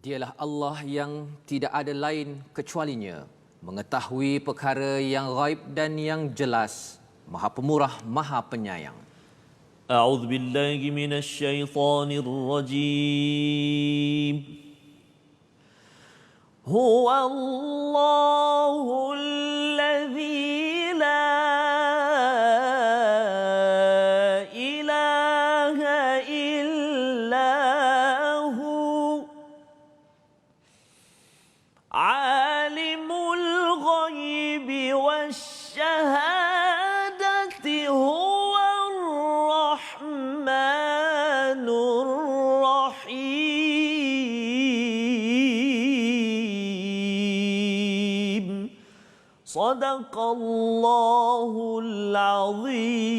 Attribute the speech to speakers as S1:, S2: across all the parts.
S1: Dialah Allah yang tidak ada lain kecualinya, mengetahui perkara yang ghaib dan yang jelas, Maha Pemurah, Maha Penyayang.
S2: أعوذ بالله من الشيطان الرجيم هو الله الذي لا إله إلا هو عالم الغيب والشهادة هو الرحمن الرحيم صدق الله العظيم.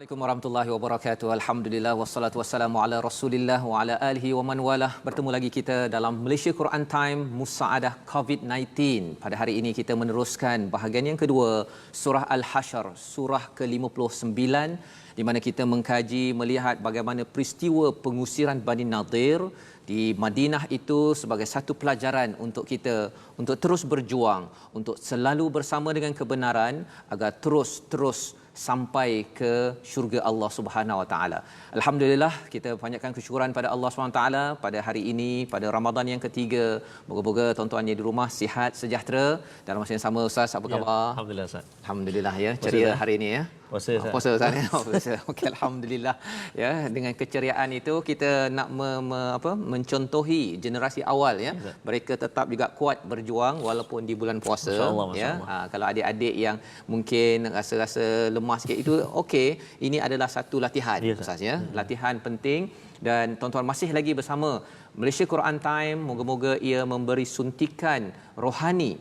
S1: Assalamualaikum warahmatullahi wabarakatuh. Alhamdulillah wassalatu wassalamu ala Rasulillah wa ala alihi wa man walah. Bertemu lagi kita dalam Malaysia Quran Time Musaadah COVID-19. Pada hari ini kita meneruskan bahagian yang kedua surah Al-Hasyr, surah ke-59, di mana kita mengkaji melihat bagaimana peristiwa pengusiran Bani Nadir di Madinah itu sebagai satu pelajaran untuk kita untuk terus berjuang, untuk selalu bersama dengan kebenaran agar terus sampai ke syurga Allah Subhanahu Wa Taala. Alhamdulillah, kita banyakkan kesyukuran pada Allah Subhanahu Wa Taala pada hari ini, pada Ramadan yang ketiga. Moga-moga tuan-tuan yang di rumah sihat sejahtera. Dalam masa yang sama, Ustaz, apa khabar?
S2: Alhamdulillah, Ustaz.
S1: Alhamdulillah ya, ceria hari ini ya.
S2: Puasa, Ustaz.
S1: Puasa, Ustaz. Puasa. Okey, alhamdulillah ya. Dengan keceriaan itu kita nak mencontohi generasi awal ya. Mereka tetap juga kuat berjuang walaupun di bulan puasa.
S2: Masya-Allah,
S1: ya.
S2: masya-Allah.
S1: Kalau adik-adik yang mungkin rasa lemah sikit itu okey, ini adalah satu latihan, Ustaz ya. Latihan penting, dan tuan-tuan masih lagi bersama Malaysia Quran Time. Moga-moga ia memberi suntikan rohani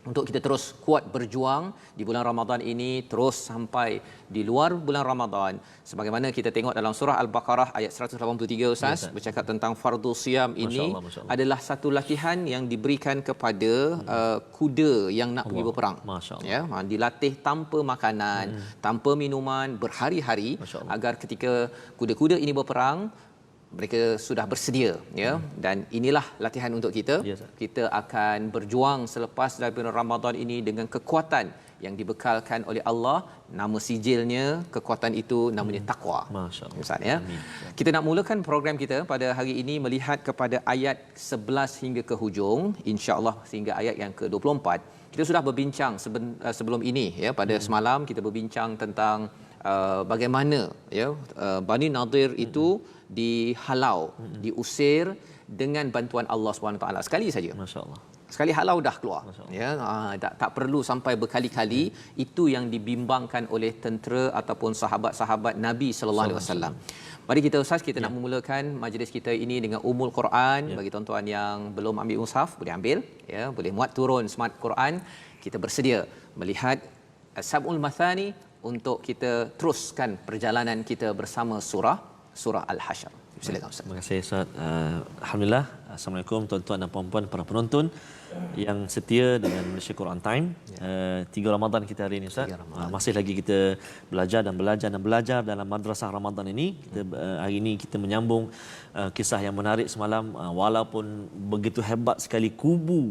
S1: untuk kita terus kuat berjuang di bulan Ramadan ini, terus sampai di luar bulan Ramadan. Sebagaimana kita tengok dalam surah Al-Baqarah ayat 183, Ustaz, bercakap tentang fardu siyam ini. Masya Allah. Adalah satu latihan yang diberikan kepada kuda yang nak pergi berperang. Ya, dilatih tanpa makanan, tanpa minuman berhari-hari agar ketika kuda-kuda ini berperang mereka sudah bersedia ya. Dan inilah latihan untuk kita. Kita akan berjuang selepas daripada Ramadan ini dengan kekuatan yang dibekalkan oleh Allah. Nama sijilnya kekuatan itu namanya takwa. Masya-Allah. Ustaz ya. Kita nak mulakan program kita pada hari ini melihat kepada ayat 11 hingga ke hujung, insya-Allah sehingga ayat yang ke-24. Kita sudah berbincang sebelum ini ya, pada semalam kita berbincang tentang bagaimana ya Bani Nadir itu dihalau, diusir dengan bantuan Allah Subhanahu Taala sekali saja. Masya-Allah. Sekali halau dah keluar. Ya, tak perlu sampai berkali-kali. Itu yang dibimbangkan oleh tentera ataupun sahabat-sahabat Nabi sallallahu alaihi wasallam. Mari kita, Ustaz, kita nak memulakan majlis kita ini dengan Ummul Quran. Bagi tuan-tuan yang belum ambil mushaf, boleh ambil ya, boleh muat turun Smart Quran. Kita bersedia melihat Sab'ul Mathani untuk kita teruskan perjalanan kita bersama surah Al-Hasyr. Silakan, Ustaz. Terima
S2: kasih, Ustaz. Alhamdulillah. Assalamualaikum tuan-tuan dan puan-puan para penonton yang setia dengan Malaysia Quran Time. 3 Ramadan kita hari ini, Ustaz. Masih lagi kita belajar dalam madrasah Ramadan ini. Hari ini kita menyambung kisah yang menarik semalam. Walaupun begitu hebat sekali kubu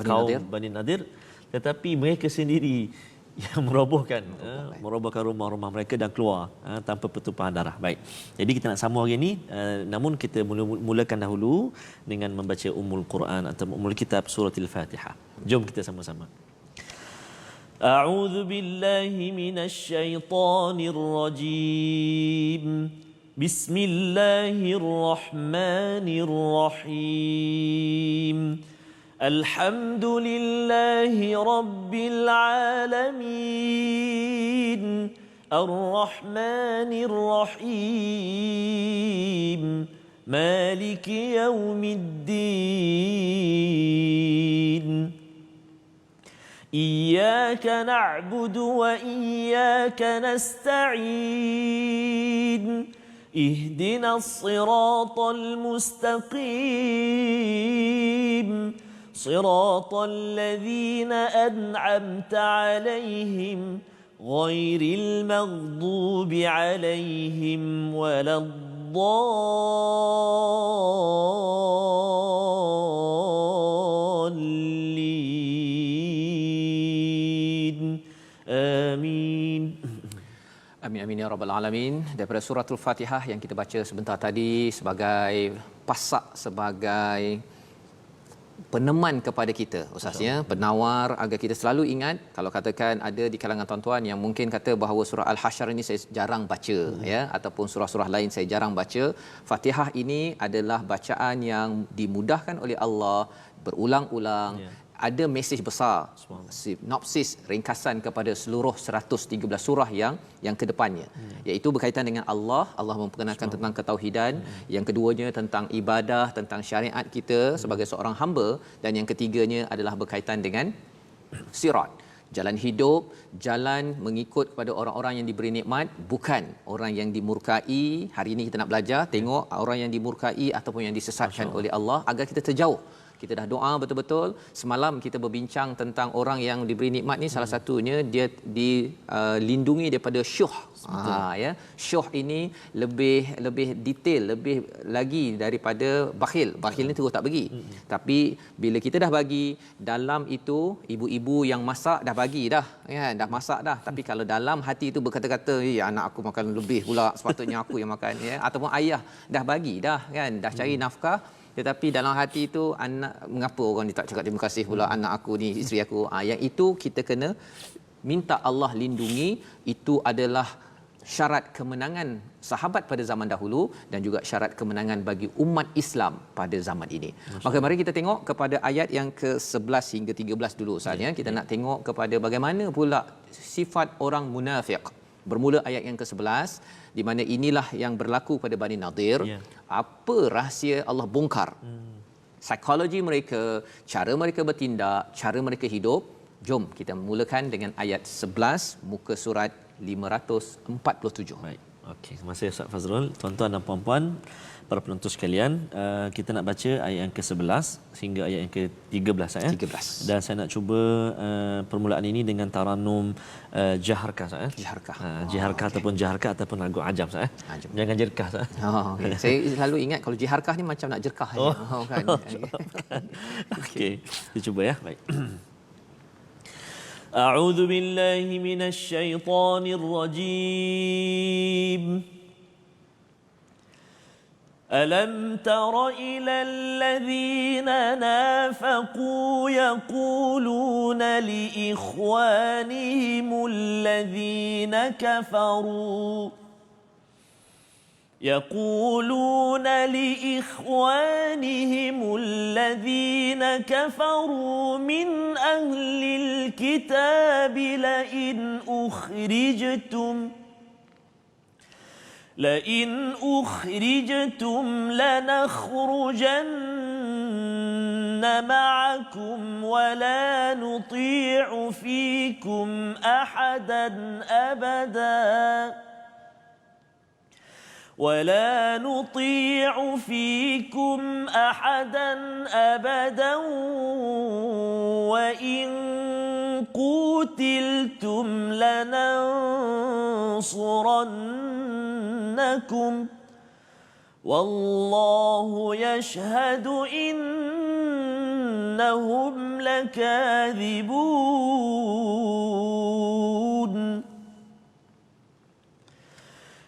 S2: kaum Bani Nadir, tetapi mereka sendiri yang merobohkan rumah-rumah mereka dan keluar tanpa pertumpahan darah. Baik. Jadi kita nak sambung hari ini, namun kita mulakan dahulu dengan membaca Ummul Quran atau Ummul Kitab surah Al-Fatihah. Jom kita sama-sama. A'udzu billahi minasy syaithanir rajim. Bismillahirrahmanirrahim. الحمد لله رب العالمين الرحمن الرحيم مالك يوم الدين إياك نعبد وإياك نستعين اهدنا الصراط المستقيم صراط الذين أنعمت عليهم غير المغضوب عليهم ولا الضالين آمين.
S1: Amin amin ya rabbal alamin. Daripada suratul Fatihah yang kita baca sebentar tadi sebagai pasak, sebagai peneman kepada kita ustaz ya, penawar agar kita selalu ingat. Kalau katakan ada di kalangan tuan-tuan yang mungkin kata bahawa surah Al-Hasyr ini saya jarang baca ya, ataupun surah-surah lain saya jarang baca, Fatihah ini adalah bacaan yang dimudahkan oleh Allah berulang-ulang. Ada mesej besar, sinopsis, ringkasan kepada seluruh 113 surah yang kedepannya, iaitu berkaitan dengan Allah. Allah memperkenalkan tentang ketauhidan, yang keduanya tentang ibadah, tentang syariat kita sebagai seorang hamba, dan yang ketiganya adalah berkaitan dengan sirat, jalan hidup, jalan mengikut kepada orang-orang yang diberi nikmat, bukan orang yang dimurkai. Hari ini kita nak belajar tengok orang yang dimurkai ataupun yang disesatkan oleh Allah, agar kita terjauh. Kita dah doa betul-betul. Semalam kita berbincang tentang orang yang diberi nikmat ni, salah satunya dia dilindungi daripada syuh. Ya, syuh ini lebih detail, lebih lagi daripada bakhil. Bakhil ni terus tak bagi. Tapi bila kita dah bagi, dalam itu ibu-ibu yang masak dah bagi dah, kan? Dah masak dah. Tapi kalau dalam hati itu berkata-kata, anak aku makan lebih pula, sepatutnya aku yang makan, ya. Ataupun ayah dah bagi dah, kan? Dah cari nafkah, tetapi dalam hati itu, anak, mengapa orang ni tak cakap terima kasih pula anak aku ni, isteri aku. Yang itu kita kena minta Allah lindungi. Itu adalah syarat kemenangan sahabat pada zaman dahulu dan juga syarat kemenangan bagi umat Islam pada zaman ini. Maka mari kita tengok kepada ayat yang ke-11 hingga 13 dulu sahaja. Kita nak tengok kepada bagaimana pula sifat orang munafik. Bermula ayat yang ke-11, di mana inilah yang berlaku pada Bani Nadir. Apa rahsia Allah bongkar? Psikologi mereka, cara mereka bertindak, cara mereka hidup. Jom kita mulakan dengan ayat 11 muka surat 547.
S2: Baik. Okey, terima kasih Ustaz Fazrul. Tuan-tuan dan puan-puan, para penonton sekalian, kita nak baca ayat yang ke-11 hingga ayat yang ke-13 ya. 13. Dan saya nak cuba permulaan ini dengan taranum jaharkah Ustaz. Jaharkah. Jaharkah ataupun jaharkah ataupun lagu ajam Ustaz. Jangan jerkah Ustaz.
S1: Okay. Saya selalu ingat kalau jaharkah ni macam nak jerkah kan.
S2: Okey, kita cuba ya. Baik. أعوذ بالله من الشيطان الرجيم ألم تر إلى الذين نافقوا يقولون لإخوانهم الذين كفروا من أهل الكتاب لئن أخرجتم لنخرجن معكم ولا نطيع فيكم أحدا أبدا وإن قوتلتم لننصرنكم والله يشهد إنهم لكاذبون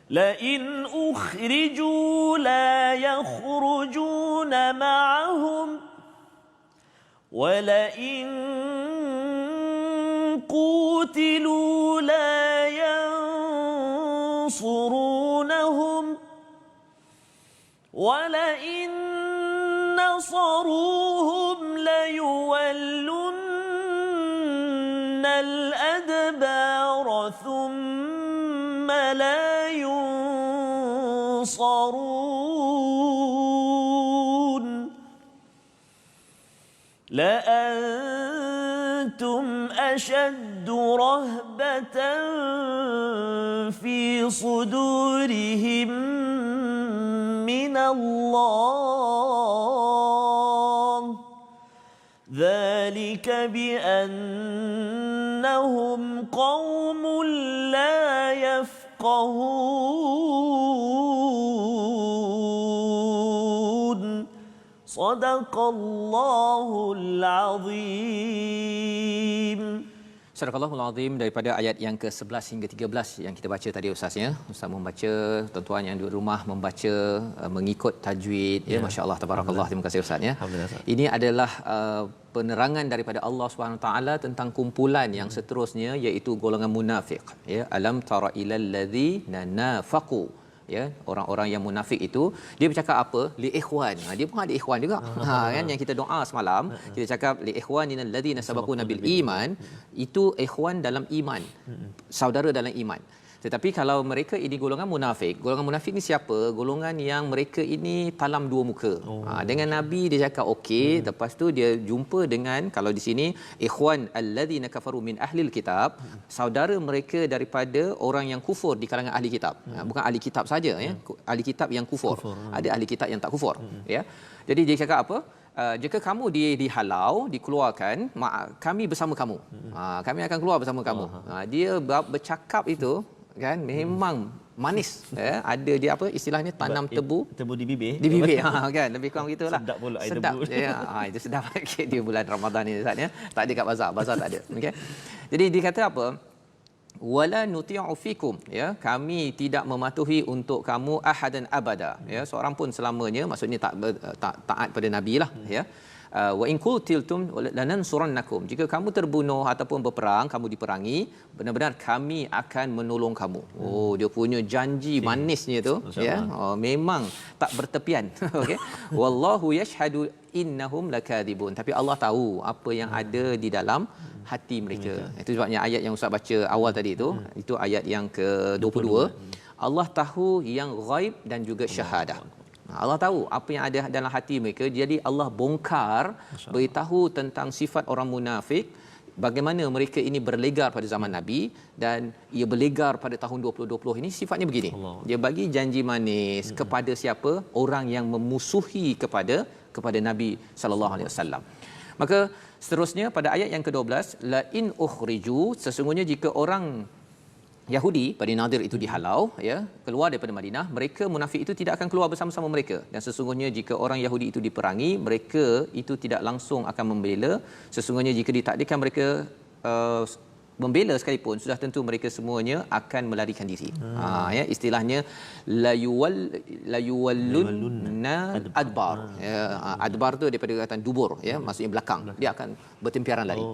S2: لئن أخرجوا لا يخرجون معهم ولئن قوتلوا لا ينصرونهم ولئن نصروهم ليولن الأدبار ثم لا ينصرون لأنتم أشد رهبة في صدورهم من الله بأنهم قوم لا يفقهون صدق الله العظيم.
S1: Surah Al-Azim daripada ayat yang ke-11 hingga 13 yang kita baca tadi Ustaz ya. Ustaz membaca, tuan-tuan yang di rumah membaca mengikut tajwid ya, masya-Allah tabarakallah. Terima kasih Ustaz ya. Ini adalah penerangan daripada Allah Subhanahu taala tentang kumpulan yang seterusnya iaitu golongan munafik ya. Alam tara ilal ladzina nafaqu ya, orang-orang yang munafik itu dia bercakap apa? Li ikhwan. Dia pun ada ikhwan juga. Kan yang kita doa semalam, kita cakap li ikhwaninal ladzina sabaquna bil iman, itu ikhwan dalam iman. Saudara dalam iman. Tetapi kalau mereka ini golongan munafik ni siapa? Golongan yang mereka ini talam dua muka. Dengan Nabi dia cakap okey, lepas tu dia jumpa dengan, kalau di sini ikhwan alladzina kafaru min ahlil kitab, saudara mereka daripada orang yang kufur di kalangan ahli kitab. Bukan ahli kitab saja ya, ahli kitab yang kufur. Ada ahli kitab yang tak kufur ya. Jadi dia cakap apa? Jika kamu dihalau, dikeluarkan, kami bersama kamu. Kami akan keluar bersama kamu. Dia bercakap itu kan memang manis ya. Ada dia apa istilahnya, tanam tebu
S2: di bibir
S1: kan, lebih kurang begitulah.
S2: Sedap pula air
S1: sedap
S2: tebu
S1: ya. Itu sedap okay, dia bulan Ramadan ni Ustaz ya. Tak ada kat bazar tak ada. Okey, jadi dia kata apa, wala nuti'u fikum ya, kami tidak mematuhi untuk kamu ahadan abada ya, seorang pun selamanya, maksudnya tak taat pada nabi lah ya. Wa in qutiltum lanansurannakum, jika kamu terbunuh ataupun berperang, kamu diperangi, benar-benar kami akan menolong kamu. Dia punya janji manisnya tu ya, memang tak bertepian. Okey, wallahu yashhadu innahum lakadibun, tapi Allah tahu apa yang ada di dalam hati mereka. Itu sebabnya ayat yang Ustaz baca awal tadi itu ayat yang ke-22. Allah tahu yang ghaib dan juga syahadah. Allah tahu apa yang ada dalam hati mereka. Jadi Allah bongkar, beritahu tentang sifat orang munafik, bagaimana mereka ini berlegar pada zaman Nabi, dan ia berlegar pada tahun 2020 ini sifatnya begini. Dia bagi janji manis kepada siapa? Orang yang memusuhi kepada Nabi sallallahu alaihi wasallam. Maka seterusnya pada ayat yang ke-12, la in ukhriju, sesungguhnya jika orang Yahudi pada Nadir itu dihalau ya, keluar daripada Madinah, mereka munafik itu tidak akan keluar bersama-sama mereka. Dan sesungguhnya jika orang Yahudi itu diperangi, mereka itu tidak langsung akan membela. Sesungguhnya jika ditakdirkan mereka membela sekalipun, sudah tentu mereka semuanya akan melarikan diri. Ya, istilahnya la yuwallunna adbar. Ya, adbar tu daripada kata dubur ya, maksudnya belakang. Dia akan bertempiaran lari.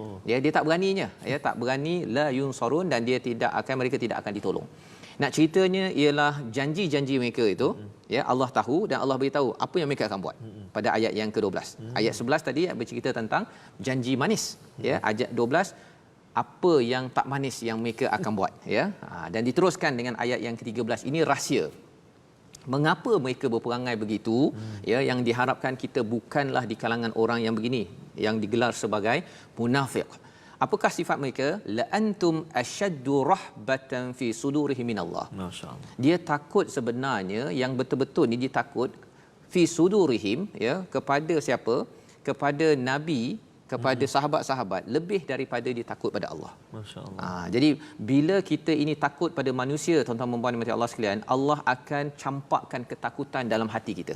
S1: Dia tak beraninya ya, tak berani, la yunsarun, dan mereka tidak akan ditolong. Nak ceritanya ialah janji-janji mereka itu ya, Allah tahu dan Allah beritahu apa yang mereka akan buat. Pada ayat yang ke-12. Ayat 11 tadi bercerita tentang janji manis ya, ayat 12 apa yang tak manis yang mereka akan buat ya. Dan diteruskan dengan ayat yang ke-13. Ini rahsia mengapa mereka berperangai begitu ya, yang diharapkan kita bukanlah di kalangan orang yang begini yang digelar sebagai munafik. Apakah sifat mereka? La antum ashaddu rahbatan fi sudurihim minallah. Masya-Allah. Dia takut sebenarnya, yang betul-betul ni dia takut fi sudurihim ya, kepada siapa? Kepada nabi, kepada sahabat-sahabat, lebih daripada dia takut pada Allah. Masya-Allah. Jadi bila kita ini takut pada manusia, tuan-tuan dan puan Allah sekalian, Allah akan campakkan ketakutan dalam hati kita.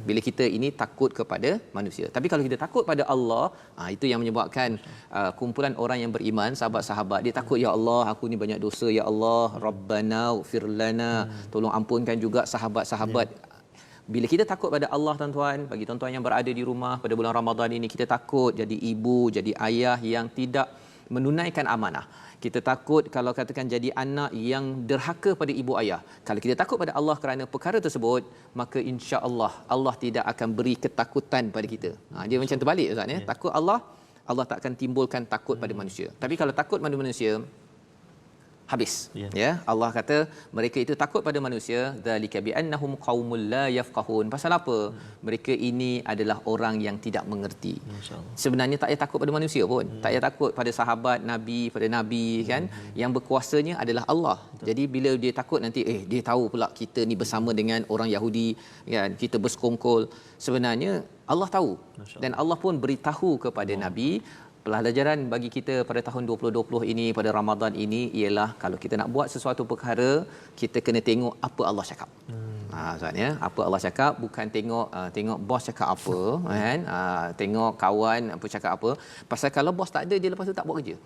S1: Bila kita ini takut kepada manusia. Tapi kalau kita takut pada Allah, itu yang menyebabkan kumpulan orang yang beriman, sahabat-sahabat, dia takut, ya Allah, aku ni banyak dosa, ya Allah, Rabbana ighfir lana, tolong ampunkan juga sahabat-sahabat. Bila kita takut pada Allah, tuan-tuan, bagi tuan-tuan yang berada di rumah pada bulan Ramadan ini, kita takut jadi ibu, jadi ayah yang tidak menunaikan amanah. Kita takut kalau katakan jadi anak yang derhaka pada ibu ayah. Kalau kita takut pada Allah kerana perkara tersebut, maka insya-Allah Allah tidak akan beri ketakutan pada kita. Dia macam terbalik Ustaz ya. Takut Allah, Allah tak akan timbulkan takut pada manusia. Tapi kalau takut pada manusia, habis ya. Allah kata mereka itu takut pada manusia, zalika bi annahum qaumul la yafqahun. Pasal apa? Mereka ini adalah orang yang tidak mengerti. Sebenarnya tak payah takut pada manusia pun. Tak payah takut pada sahabat nabi, pada nabi kan. Yang berkuasanya adalah Allah. Jadi bila dia takut nanti dia tahu pula kita ni bersama dengan orang Yahudi kan, kita bersekongkol. Sebenarnya Allah tahu dan Allah pun beritahu kepada nabi pelajaran bagi kita pada tahun 2020 ini, pada Ramadan ini ialah kalau kita nak buat sesuatu perkara, kita kena tengok apa Allah cakap. Ustaz ya, apa Allah cakap, bukan tengok bos cakap apa kan, tengok kawan apa cakap apa. Pasal kalau bos tak ada, dia lepas tu tak buat kerja.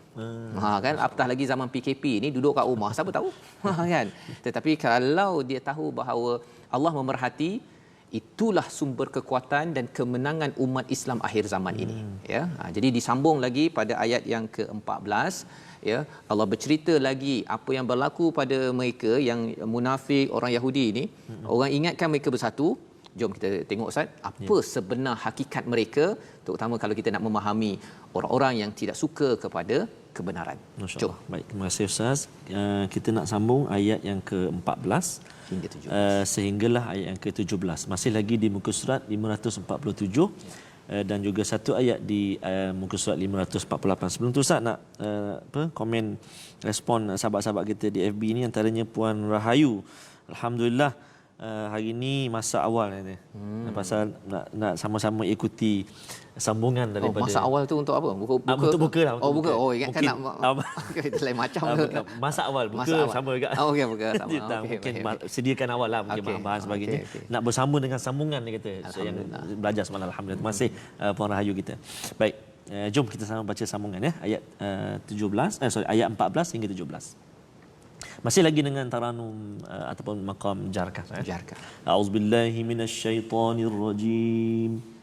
S1: Kan, apatah lagi zaman PKP ni, duduk kat rumah siapa tahu. Kan. Tetapi kalau dia tahu bahawa Allah memerhati, itulah sumber kekuatan dan kemenangan umat Islam akhir zaman ini, ya. Jadi disambung lagi pada ayat yang ke-14, ya, Allah bercerita lagi apa yang berlaku pada mereka yang munafik, orang Yahudi ini. Orang ingatkan mereka bersatu. Jom kita tengok Ustaz, apa sebenar hakikat mereka, terutama kalau kita nak memahami orang-orang yang tidak suka kepada kebenaran.
S2: Masya-Allah. Baik, terima kasih Ustaz. Kita nak sambung ayat yang ke-14
S1: hingga 17.
S2: Sehinggalah ayat yang ke-17. Masih lagi di muka surat 547 dan juga satu ayat di muka surat 548. Sebelum tu Ustaz nak komen respon sahabat-sahabat kita di FB ni, antaranya Puan Rahayu. Alhamdulillah, hari ini masa awal ni. Pasal nak sama-sama ikuti sambungan daripada
S1: masa awal tu untuk apa?
S2: Untuk buka lah.
S1: Buka. Ingatkan nak kita lain macam
S2: masa awal buka
S1: masa awal.
S2: sama juga.
S1: Okey, buka sama.
S2: Mungkin sediakan awal lah mungkin bahan sebagainya. Nak bersama dengan sambungan ni kata yang belajar semalam. Alhamdulillah. Terima kasih Puan Rahayu kita. Baik, jom kita sama baca sambungan ya. Ayat 17 ayat 14 hingga 17. Masih lagi dengan taranum ataupun maqam jarkah.
S1: Jarkah.
S2: A'udzubillahi minasyaitonirrajim.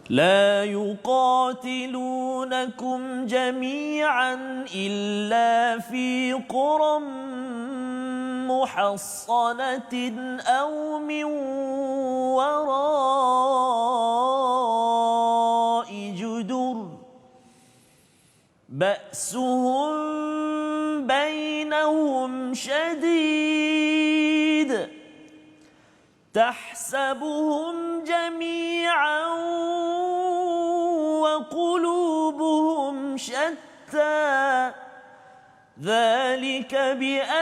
S2: لا يقاتلونكم جميعا إلا في قرى محصنة أو من وراء جدر بأسهم بينهم شديد تحسبهم جميعا وقلوبهم شتى ذلك بأنهم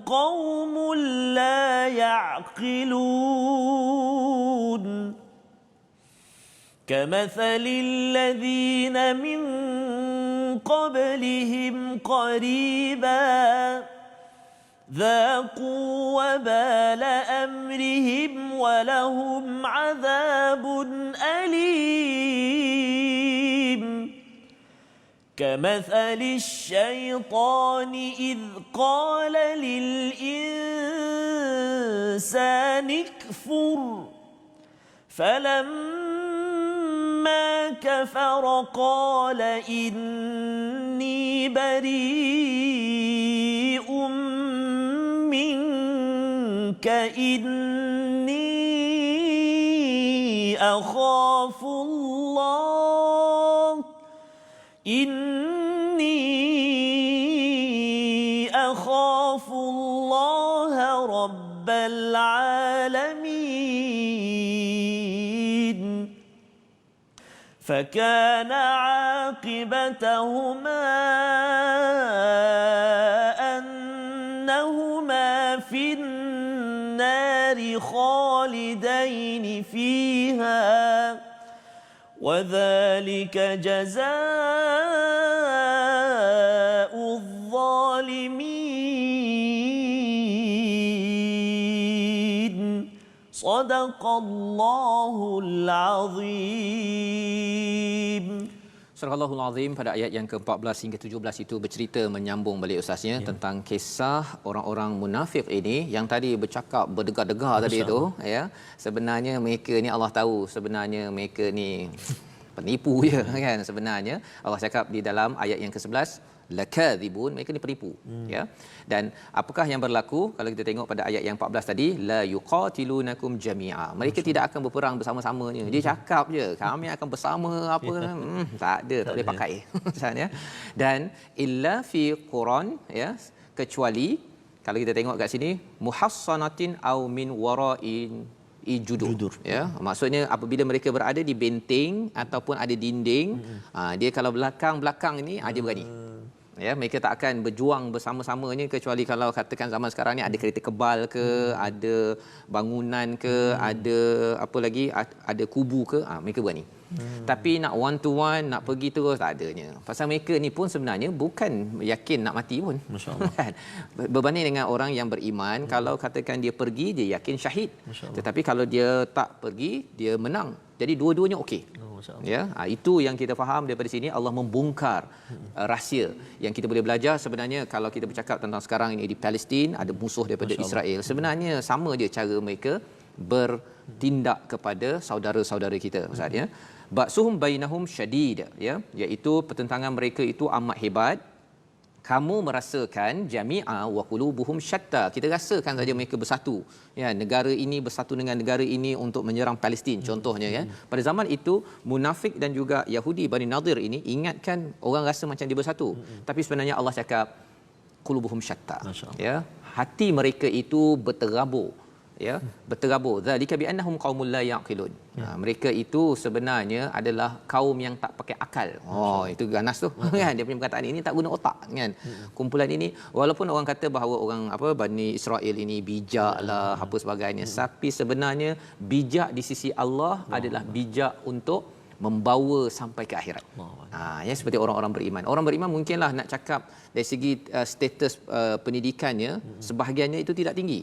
S2: قوم لا يعقلون كمثل الذين من قبلهم قريبا ذاقوا وبال أمرهم ولهم عذاب أليم كمثل الشيطان إذ قال للإنسان اكفر فلما كفر قال إني بريء منك إني أخاف الله رب العالمين فكان عاقبتهما أنهما في النار خالدين فيها وذلك جزاء الظالمين صدق الله العظيم.
S1: Surah Al-Allahul Azim pada ayat yang ke-14 hingga 17 itu bercerita menyambung balik ustaznya tentang kisah orang-orang munafik ini yang tadi bercakap berdegar-degar tadi itu ya. Sebenarnya mereka ni Allah tahu sebenarnya mereka ni penipu je kan sebenarnya. Allah cakap di dalam ayat yang ke-11 lakadzibun, mereka ni penipu ya. Dan apakah yang berlaku kalau kita tengok pada ayat yang 14 tadi, la yuqatilunakum jami'a, mereka tidak akan berperang bersama-samanya. Dia cakap je kami akan bersama apa tak ada, tak boleh pakai misalnya. Dan illa fi quran ya, kecuali kalau kita tengok kat sini muhassanatin au min wara'in judur ya, maksudnya apabila mereka berada di benteng ataupun ada dinding, dia kalau belakang ini dia berani Ya, mereka tak akan berjuang bersama-samanya kecuali kalau katakan zaman sekarang ni ada kereta kebal ke, ada bangunan ke, ada apa lagi, ada kubu ke, mereka buat ni. Tapi nak one to one, nak pergi terus, tak adanya. Pasal mereka ni pun sebenarnya bukan yakin nak mati pun.
S2: Masya-Allah.
S1: Kan? Berbanding dengan orang yang beriman, kalau katakan dia pergi, dia yakin syahid. Tetapi kalau dia tak pergi, dia menang. Jadi dua-duanya okey. Ya, itu yang kita faham daripada sini. Allah membongkar rahsia yang kita boleh belajar. Sebenarnya kalau kita bercakap tentang sekarang ini di Palestin, ada musuh daripada Israel. Sebenarnya sama je cara mereka bertindak kepada saudara-saudara kita, Ustaz, ya. Ba'suhum bainahum syadid, ya, iaitu pertentangan mereka itu amat hebat. Kamu merasakan jami'a wa qulubuhum syatta. Kita rasakan saja mereka bersatu. Ya, negara ini bersatu dengan negara ini untuk menyerang Palestin contohnya, ya. Pada zaman itu munafik dan juga Yahudi Bani Nadir ini ingatkan orang rasa macam dia bersatu. Tapi sebenarnya Allah cakap qulubuhum syatta. Ya, hati mereka itu berterabur. Ya, berterabur. Zalika bi annahum qaumul la yaqilun. Mereka itu sebenarnya adalah kaum yang tak pakai akal. Oh, itu ganas tu. Kan, dia punya perkataan ini tak guna otak, kan. Kumpulan ini walaupun orang kata bahawa orang Bani Israel ini bijaklah apa sebagainya, tapi sebenarnya bijak di sisi Allah adalah bijak untuk membawa sampai ke akhirat. Ya, seperti orang-orang beriman. Orang beriman mungkinlah nak cakap dari segi status pendidikannya sebahagiannya itu tidak tinggi.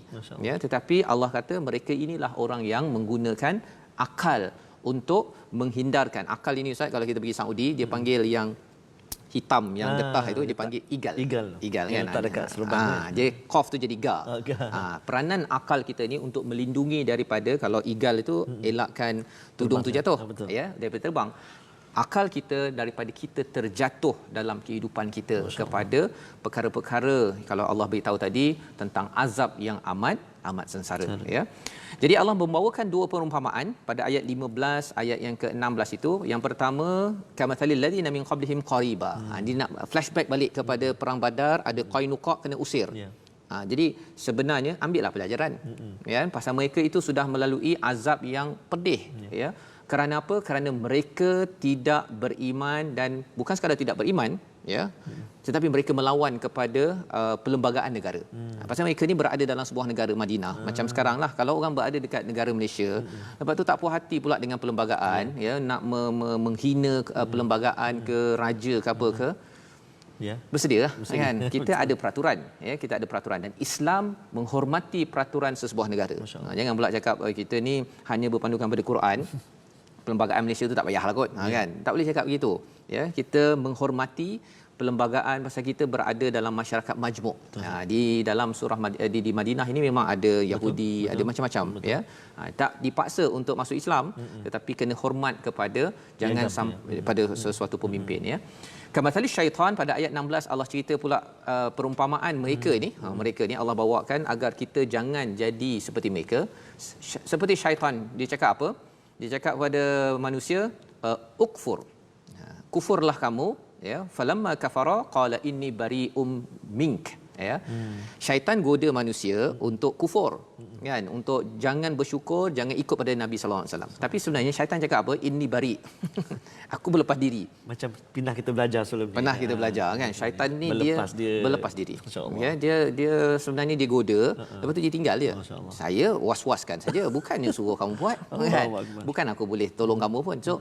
S1: Ya, tetapi Allah kata mereka inilah orang yang menggunakan akal untuk menghindarkan. Akal ini, Ustaz, kalau kita pergi Saudi dia panggil yang hitam yang getah itu dipanggil igal. Igal kan.
S2: Tak dekat serban.
S1: Jadi qaf tu jadi ga. Peranan akal kita ni untuk melindungi daripada kalau igal itu elakkan tudung tu jatuh, ya, daripada terbang. Akal kita daripada kita terjatuh dalam kehidupan kita kepada perkara-perkara kalau Allah beritahu tadi tentang azab yang amat sengsara, ya. Jadi Allah membawakan dua perumpamaan pada ayat 15, ayat yang ke-16 itu. Yang pertama, kamathalil ladzina min qablihim qariba. Dia nak flashback balik kepada perang Badar, ada Qainuqa kena usir. Jadi sebenarnya ambillah pelajaran. Ya, pasal mereka itu sudah melalui azab yang pedih, ya. Kerana apa? Kerana mereka tidak beriman, dan bukan sekadar tidak beriman, ya, tetapi mereka melawan kepada perlembagaan negara. Pasal mereka ni berada dalam sebuah negara Madinah. Macam sekaranglah kalau orang berada dekat negara Malaysia, lepas tu tak puas hati pula dengan perlembagaan, ya, nak menghina perlembagaan ke raja ke apa ke. Bersedialah, kan. Kita ada peraturan, ya, kita ada peraturan, dan Islam menghormati peraturan sesebuah negara. Jangan pula cakap kita ni hanya berpandukan pada Quran. Perlembagaan Malaysia tu tak payahlah kot, kan. Tak boleh cakap begitu, ya. Kita menghormati perlembagaan pasal kita berada dalam masyarakat majmuk. Di dalam surah di Madinah ini memang ada Yahudi, ada macam-macam, ya. Tak dipaksa untuk masuk Islam, tetapi kena hormat kepada jangan sampai pada sesuatu pemimpin, ya. Kamathali syaitan pada ayat 16 Allah cerita pula perumpamaan mereka ni. Mereka ni Allah bawakan agar kita jangan jadi seperti mereka. Seperti syaitan, dia cakap apa? Dia cakap kepada manusia, ukfur. Kufurlah kamu, ya. Falamma kafara qala inni bari'um mink, ya. Syaitan goda manusia untuk kufur, kan, untuk jangan bersyukur, jangan ikut pada Nabi sallallahu alaihi wasallam. Tapi sebenarnya syaitan cakap apa? Inni bari. Aku berlepas diri.
S2: Macam pernah kita belajar sebelum ni.
S1: Pernah kita belajar, kan. Syaitan ni dia berlepas diri. Ya, dia sebenarnya dia goda, lepas tu dia tinggal dia. Saya was-waskan saja, bukannya suruh kamu buat, kan. Bukan aku boleh tolong kamu pun. So,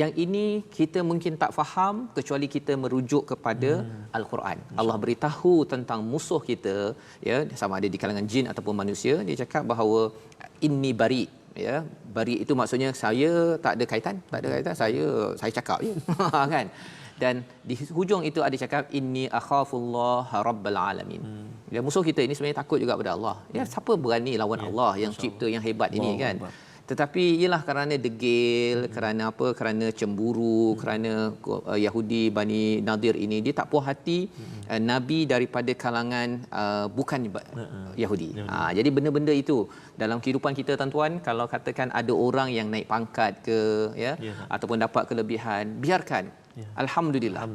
S1: yang ini kita mungkin tak faham kecuali kita merujuk kepada Al-Quran. Allah beritahu tentang musuh kita, ya, sama ada di kalangan jin ataupun manusia. Dia cakap bahawa inni bari, ya. Bari itu maksudnya saya tak ada kaitan, saya cakap je. Kan. Dan di hujung itu ada cakap inni akhafullah rabbal alamin. Ya, musuh kita ini sebenarnya takut juga pada Allah. Ya, siapa berani lawan Allah yang cipta yang hebat ini, kan. Tetapi ialah kerana degil, kerana apa? Kerana cemburu, kerana Yahudi Bani Nadir ini dia tak puas hati nabi daripada kalangan bukan Yahudi. Jadi benda-benda itu dalam kehidupan kita, tuan-tuan, kalau katakan ada orang yang naik pangkat ke, ya, ataupun dapat kelebihan, biarkan. Alhamdulillah.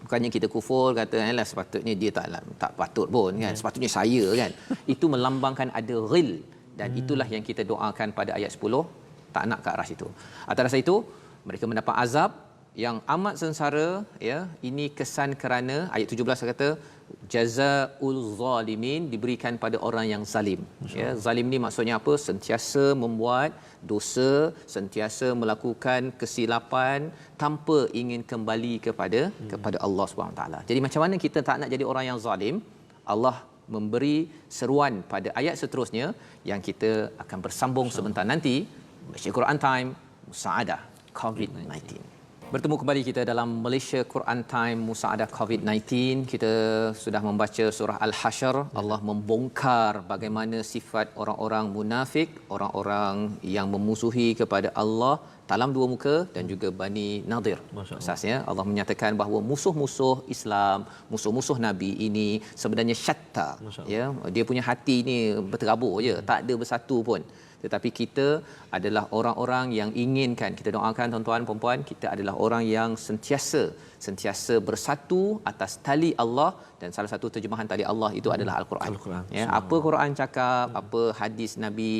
S1: Bukannya kita kufur, kata alah sepatutnya dia tak patut pun, kan. Sepatutnya saya, kan. Itu melambangkan ada ghil. Dan itulah yang kita doakan pada ayat 10, tak nak ke arah situ. Atas dasar itu mereka mendapat azab, yang amat sengsara, ya, ini kesan kerana ayat 17 kata jazaul zalimin, diberikan pada orang yang zalim. Ya, zalim ni maksudnya apa? Sentiasa membuat dosa, sentiasa melakukan kesilapan tanpa ingin kembali kepada Allah Subhanahu taala. Jadi macam mana kita tak nak jadi orang yang zalim? Allah memberi seruan pada ayat seterusnya yang kita akan bersambung sebentar nanti. Malaysia Quran Time, Musaadah COVID-19. Bertemu kembali kita dalam Malaysia Quran Time Musaadah COVID-19. Kita sudah membaca surah Al-Hasyr. Allah membongkar bagaimana sifat orang-orang munafik, orang-orang yang memusuhi kepada Allah dalam dua muka dan juga Bani Nadir. Asasnya Allah menyatakan bahawa musuh-musuh Islam, musuh-musuh Nabi ini sebenarnya syatta. Ya, dia punya hati ni berterabur je, tak ada bersatu pun. Tetapi kita adalah orang-orang yang inginkan, kita doakan tuan-tuan puan-puan, kita adalah orang yang sentiasa bersatu atas tali Allah, dan salah satu terjemahan tali Allah itu adalah Al-Quran. Ya, apa Quran cakap, apa hadis Nabi,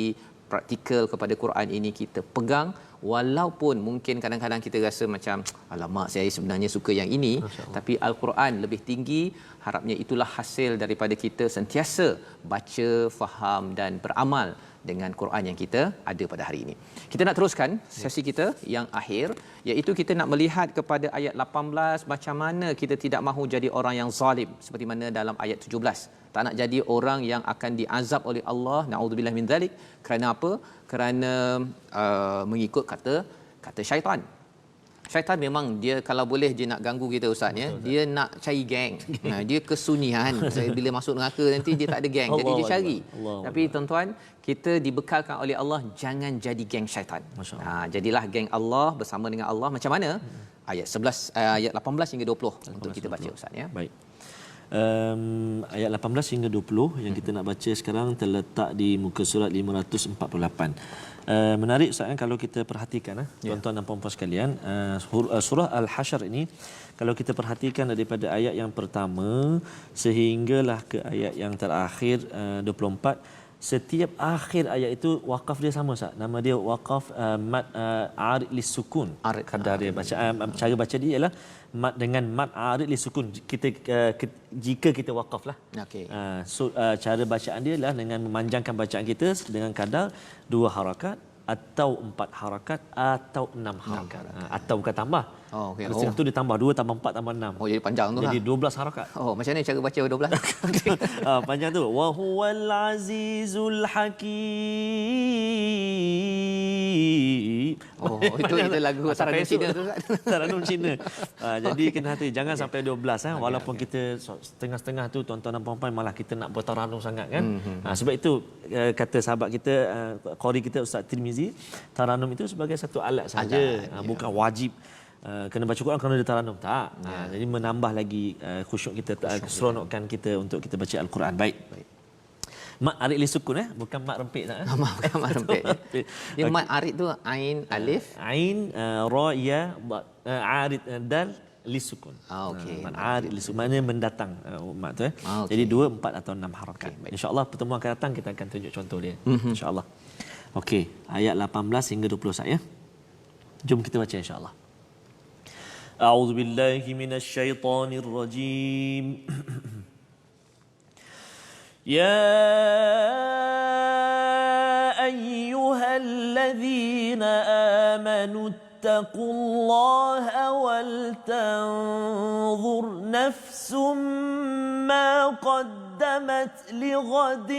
S1: praktikal kepada Quran ini kita pegang, walaupun mungkin kadang-kadang kita rasa macam alamak saya sebenarnya suka yang ini, tapi Al-Quran lebih tinggi. Harapnya itulah hasil daripada kita sentiasa baca, faham dan beramal dengan Quran yang kita ada pada hari ini. Kita nak teruskan sesi kita yang akhir, iaitu kita nak melihat kepada ayat 18, macam mana kita tidak mahu jadi orang yang zalim seperti mana dalam ayat 17. Tak nak jadi orang yang akan diazab oleh Allah, naudzubillah min zalik. Kerana apa? Kerana mengikut kata syaitan. Syaitan memang dia kalau boleh dia nak ganggu kita ustaz ya. Dia nak cari geng. Dia kesunyian. Bila masuk neraka nanti dia tak ada geng. Jadi dia cari. Tapi tuan-tuan, kita dibekalkan oleh Allah jangan jadi geng syaitan. Jadilah geng Allah bersama dengan Allah. Macam mana? Ayat 18 hingga 20 untuk kita baca ustaz ya. Baik.
S2: Ayat 18 hingga 20 yang kita nak baca sekarang terletak di muka surat 548. Menarik Ustaz kalau kita perhatikan tuan-tuan dan puan-puan sekalian, surah Al-Hasyr ini kalau kita perhatikan daripada ayat yang pertama sehinggalah ke ayat yang terakhir 24, setiap akhir ayat itu wakaf dia sama Ustaz. Nama dia wakaf mad arid lisukun. Kadar dia baca cara baca dia ialah mad dengan mad arid lisukun. Kita jika kita wakaflah. Okey. Cara bacaan dia ialah dengan memanjangkan bacaan kita dengan kadar 2 harakat atau 4 harakat atau 6 harakat. Atau bukan tambah. Oh okey. Lepas tu dia tambah 2 tambah 4 tambah 6.
S1: Oh jadi panjang tu.
S2: Jadi 12 harakat.
S1: Oh macam mana cara baca 12?
S2: Panjang tu. Wa huwal azizul hakim.
S1: Oh itu lagu Taranum Cina tu kan.
S2: Taranum Cina. Jadi kena hati jangan sampai 12 walaupun kita setengah-setengah tu tuan-tuan dan puan-puan malah kita nak bertaranum sangat kan. Sebab itu kata sahabat kita qari kita Ustaz Tirmizi, taranum itu sebagai satu alat saja, bukan wajib kena baca Quran kerana dia taranum tak. Jadi menambah lagi khusyuk kita, keseronokan kita untuk kita baca Al-Quran. Baik. Mat arid li sukun bukan mat rempit tak
S1: bukan mat rempit. Dia mat arid tu ain alif,
S2: ain ra ya arid dal li sukun.
S1: Okey.
S2: Mat arid li sukun maknanya mendatang mat tu Jadi 2, 4 atau 6 harakat. Insya-Allah pertemuan akan datang kita akan tunjuk contoh dia. Insya-Allah. Okey, ayat 18 hingga 20 saya. Jom kita baca insya-Allah. A'udzubillahi minasyaitonirrajim. يا أيها الذين آمنوا اتقوا الله ولتنظر نفس ما قدمت لغد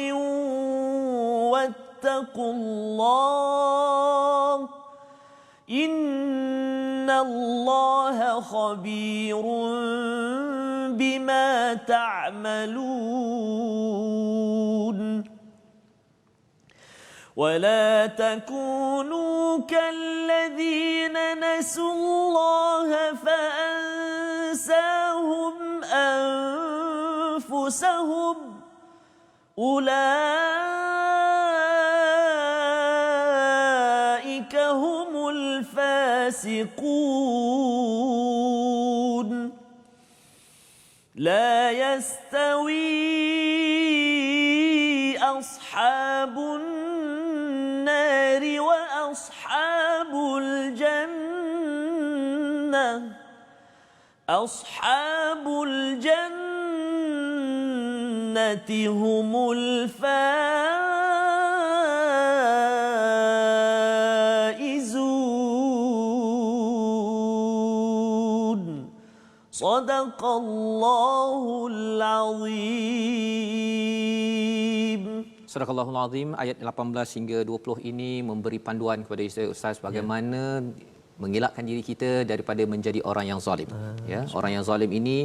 S2: واتقوا الله إن الله خبير بما تعملون ولا تكونوا كالذين نسوا الله فأنساهم أنفسهم أولئك هم الفاسقون لا يستوي أصحاب النار وأصحاب الجنة أصحاب الجنة هم الفائزون صدق الله العظيم.
S1: Surah Al-Allahul Azim ayat 18 hingga 20 ini memberi panduan kepada Ustaz bagaimana mengelakkan diri kita daripada menjadi orang yang zalim. Ya, orang yang zalim ini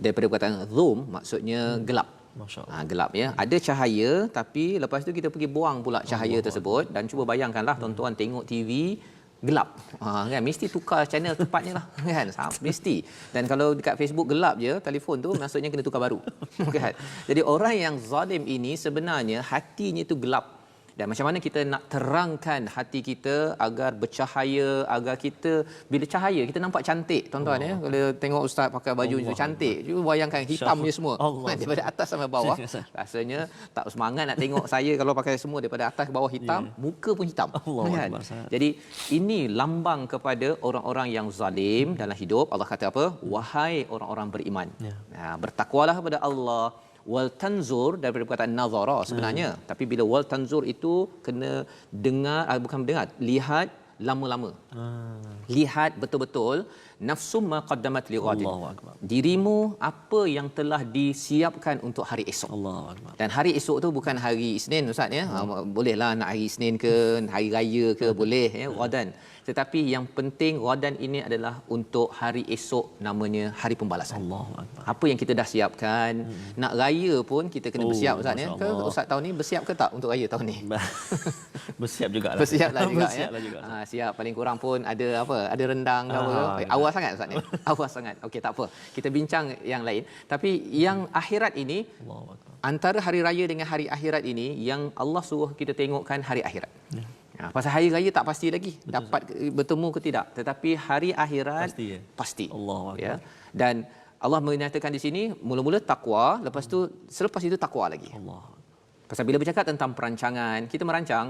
S1: daripada perkataan zulm maksudnya gelap.
S2: Masya-Allah.
S1: Gelap ya. Ada cahaya tapi lepas tu kita pergi buang pula cahaya tersebut dan cuba bayangkanlah tuan-tuan tengok TV gelap. Kan mesti tukar channel tepatnya lah kan. Mesti. Dan kalau dekat Facebook gelap je telefon tu maksudnya kena tukar baru. Kan. Jadi orang yang zalim ini sebenarnya hatinya itu gelap. Dan macam mana kita nak terangkan hati kita agar bercahaya, agar kita bila cahaya kita nampak cantik tuan-tuan ya. Kalau tengok ustaz pakai baju itu cantik, cuba bayangkan hitamnya semua daripada atas sampai bawah. Rasanya tak semangat nak tengok saya kalau pakai semua daripada atas ke bawah hitam, muka pun hitam. Kan? Jadi ini lambang kepada orang-orang yang zalim dalam hidup. Allah kata apa? Wahai orang-orang beriman. Bertakwalah kepada Allah. Wal tanzur daripada perkataan nazara sebenarnya, tapi bila wal tanzur itu kena dengar, bukan dengar, lihat lama-lama. Lihat betul-betul nafsum ma qaddamat li ghadin. Dirimu apa yang telah disiapkan untuk hari esok.
S2: Allahuakbar.
S1: Dan hari esok tu bukan hari Isnin ustaz ya. Bolehlah nak hari Isnin ke, hari raya ke, boleh ya, ghadan. Tetapi yang penting ghadan ini adalah untuk hari esok, namanya hari pembalasan.
S2: Allahuakbar.
S1: Apa yang kita dah siapkan, nak raya pun kita kena bersiap ustaz ya. Ke ustaz tahun ni bersiap ke tak untuk raya tahun ni?
S2: Bersiap jugalah.
S1: Bersiaplah juga ya.
S2: Juga.
S1: Siap paling kurang pun ada apa? Ada rendang ke apa? Awal sangat ustaz ni. Awal sangat. Okey tak apa. Kita bincang yang lain. Tapi yang akhirat ini, antara hari raya dengan hari akhirat ini yang Allah suruh kita tengokkan hari akhirat. Pasal hari raya tak pasti lagi dapat bertemu ke tidak, tetapi hari akhirat pasti.
S2: Allahuakbar.
S1: Ya. Dan Allah menyatakan di sini mula-mula takwa, lepas tu selepas itu takwa lagi.
S2: Allah.
S1: Pasal bila bercakap tentang perancangan, kita merancang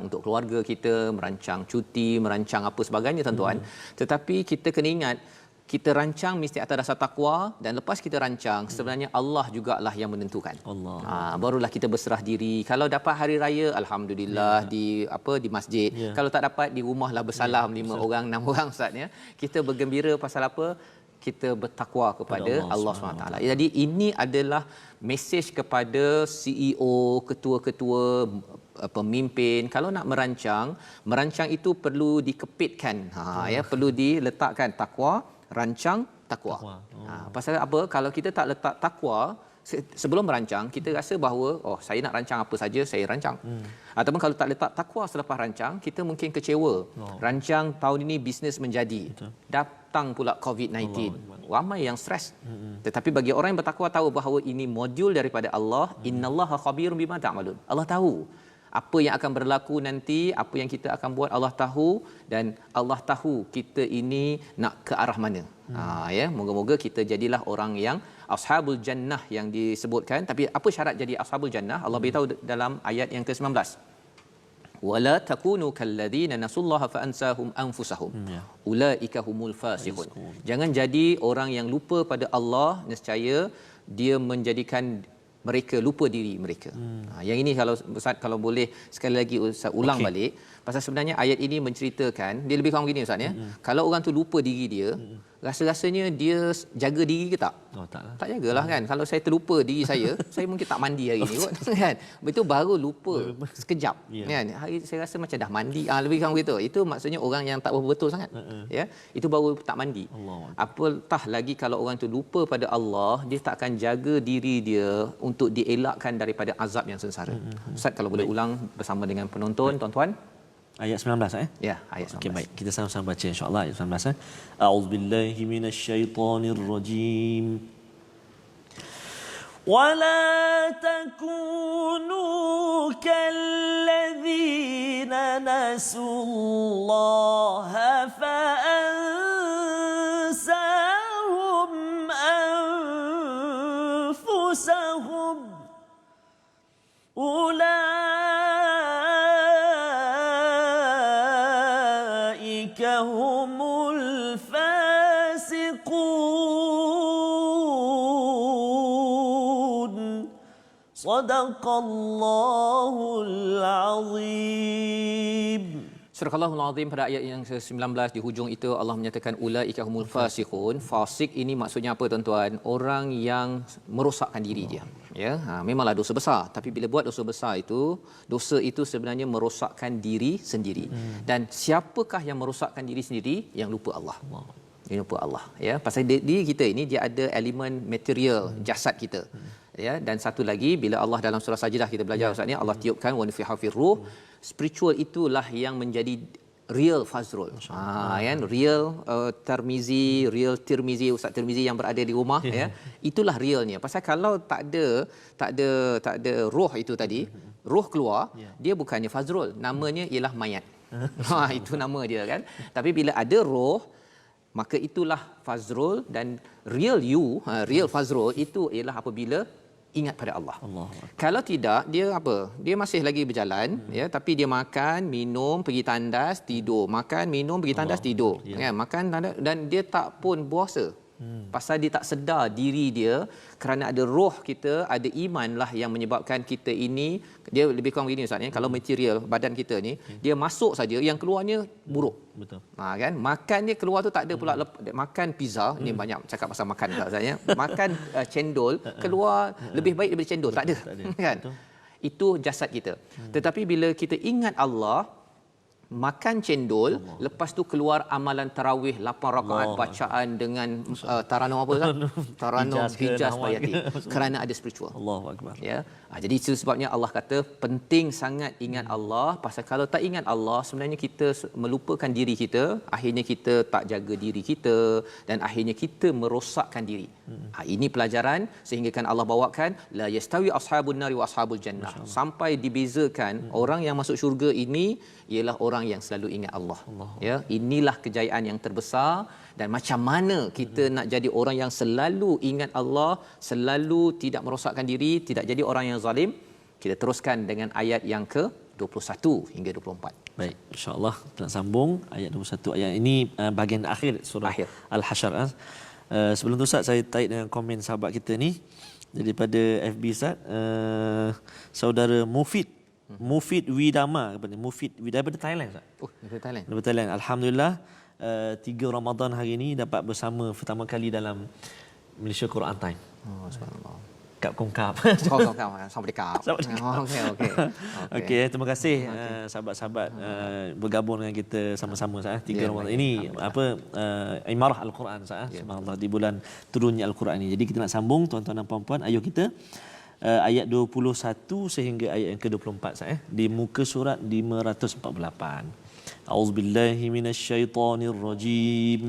S1: untuk keluarga kita, merancang cuti, merancang apa sebagainya tuan-tuan. Tetapi kita kena ingat, kita rancang mesti atas dasar takwa, dan lepas kita rancang sebenarnya Allah jugalah yang menentukan.
S2: Allah.
S1: Barulah kita berserah diri. Kalau dapat hari raya alhamdulillah di masjid. Kalau tak dapat di rumahlah bersalam 5 orang 6 orang ustaz ya. Kita bergembira pasal apa? Kita bertakwa kepada Allah SWT. Jadi ini adalah mesej kepada CEO, ketua-ketua, pemimpin. Kalau nak merancang itu perlu dikepitkan. Ya, perlu diletakkan takwa, rancang takwa. Pasal apa? Kalau kita tak letak takwa sebelum merancang, kita rasa bahawa saya nak rancang apa saja saya rancang. Ataupun kalau tak letak takwa selepas rancang, kita mungkin kecewa. Rancang tahun ini bisnes menjadi. Datang pula COVID-19. Ramai yang stres. Tetapi bagi orang yang bertakwa tahu bahawa ini modul daripada Allah, innallaha khabirum bima ta'malun. Allah tahu apa yang akan berlaku nanti, apa yang kita akan buat, Allah tahu, dan Allah tahu kita ini nak ke arah mana. Ya, moga-moga kita jadilah orang yang ashabul jannah yang disebutkan. Tapi apa syarat jadi ashabul jannah? Allah beritahu dalam ayat yang ke-19. Wala takunu kalladzina nasullaha fa ansahum anfusahum ulaika humul fasiqun. Jangan jadi orang yang lupa pada Allah, nescaya dia menjadikan mereka lupa diri mereka. Yang ini kalau Ustaz kalau boleh sekali lagi Ustaz ulang balik, pasal sebenarnya ayat ini menceritakan dia lebih kurang begini Ustaz ya. Kalau orang tu lupa diri dia, rasa-rasanya dia jaga diri ke tak?
S2: Taklah.
S1: Tak jagalah kan. Kalau saya terlupa diri saya, saya mungkin tak mandi hari ni kot kan. Itu baru lupa sekejap kan. Hari saya rasa macam dah mandi. Lebih kurang begitu. Itu maksudnya orang yang tak betul sangat. Ya. Itu baru tak mandi. Apatah lagi kalau orang tu lupa pada Allah, dia tak akan jaga diri dia untuk dielakkan daripada azab yang sengsara. Ustaz kalau boleh ulang bersama dengan penonton, tuan-tuan.
S2: Ayat 19
S1: Ya, ayat 19.
S2: Okey, baik. Kita sama-sama baca insya-Allah ayat 19. A'udzubillahi minasyaitonirrajim. ولا تكونوا كالذين نسوا الله فأنساهم أنفسهم أولئك هم humul fasiqun. Sadaqallahul azim.
S1: Surah Al-Azim pada ayat yang ke-19 di hujung itu Allah menyatakan ulaika humul fasiqun. Fasik ini maksudnya apa tuan-tuan? Orang yang merosakkan diri dia. Ya, memanglah dosa besar, tapi bila buat dosa besar itu, dosa itu sebenarnya merosakkan diri sendiri. Dan siapakah yang merosakkan diri sendiri? Yang lupa Allah. Yang lupa Allah, ya. Pasal diri kita ini dia ada elemen material jasad kita. Ya, dan satu lagi bila Allah dalam surah Sajdah kita belajar ustaz ni Allah tiupkan wa nufiha fir ruh, spiritual itulah yang menjadi real fazrul. Kan real Tirmizi Ustaz Tirmizi yang berada di rumah ya. Itulah realnya. Pasal kalau tak ada roh itu tadi, roh keluar, dia bukannya fazrul, namanya ialah mayat. Itu nama dia kan. Tapi bila ada roh, maka itulah fazrul, dan real you, real fazrul itu ialah apabila ingat pada Allah. Kalau tidak, dia apa? Dia masih lagi berjalan ya, tapi dia makan, minum, pergi tandas, tidur, makan, minum, pergi tandas, tidur. Ya, makan dan dia tak pun puasa. Pasal dia tak sedar diri dia, kerana ada roh kita, ada iman lah yang menyebabkan kita ini, dia lebih kurang begini ustaz ya, kalau material badan kita ni, dia masuk saja, yang keluarnya buruk.
S2: Betul.
S1: Kan makan dia keluar tu tak ada pula makan pizza, ni banyak cakap pasal makan ustaz ya. Makan cendol keluar lebih baik daripada cendol, tak ada. Kan? Betul. Itu jasad kita. Tetapi bila kita ingat Allah, makan cendol, lepas tu keluar amalan tarawih 8 rakaat bacaan dengan taranum apa kan? Taranum hijaz bayati. Kerana ada spiritual.
S2: Allahu akbar.
S1: Ya. Jadi itu sebabnya Allah kata penting sangat ingat Allah, pasal kalau tak ingat Allah sebenarnya kita melupakan diri kita, akhirnya kita tak jaga diri kita dan akhirnya kita merosakkan diri. Ini pelajaran sehingga kan Allah bawakan la yastawi ashabun nari wa ashabul jannah. Sampai dibezakan orang yang masuk syurga ini ialah orang yang selalu ingat Allah. Ya, inilah kejayaan yang terbesar. Dan macam mana kita nak jadi orang yang selalu ingat Allah, selalu tidak merosakkan diri, tidak jadi orang yang zalim? Kita teruskan dengan ayat yang ke-21 hingga 24.
S2: Baik, insya-Allah kita nak sambung ayat 21. Ayat ini bahagian akhir surah Al-Hasyr. Sebelum tu Ustaz, saya tarik dengan komen sahabat kita ni daripada FB Ustaz, saudara Mufid Widama, Mufid daripada Thailand Ustaz. Daripada Thailand. Alhamdulillah 3 Ramadan hari ini dapat bersama pertama kali dalam Malaysia Quran Time.
S1: Subhanallah.
S2: Kap kongkap.
S1: Assalamualaikum.
S2: Okey, terima kasih sahabat-sahabat bergabung dengan kita sama-sama Ustaz. 3 Ramadan ini Imarah Al-Quran Ustaz. Subhanallah, di bulan turunnya Al-Quran ini. Jadi kita nak sambung tuan-tuan dan puan-puan, ayuh kita ayat 21 sehingga ayat yang ke-24 Ustaz di muka surat 548. A'udzubillahi minasyaitonirrajim.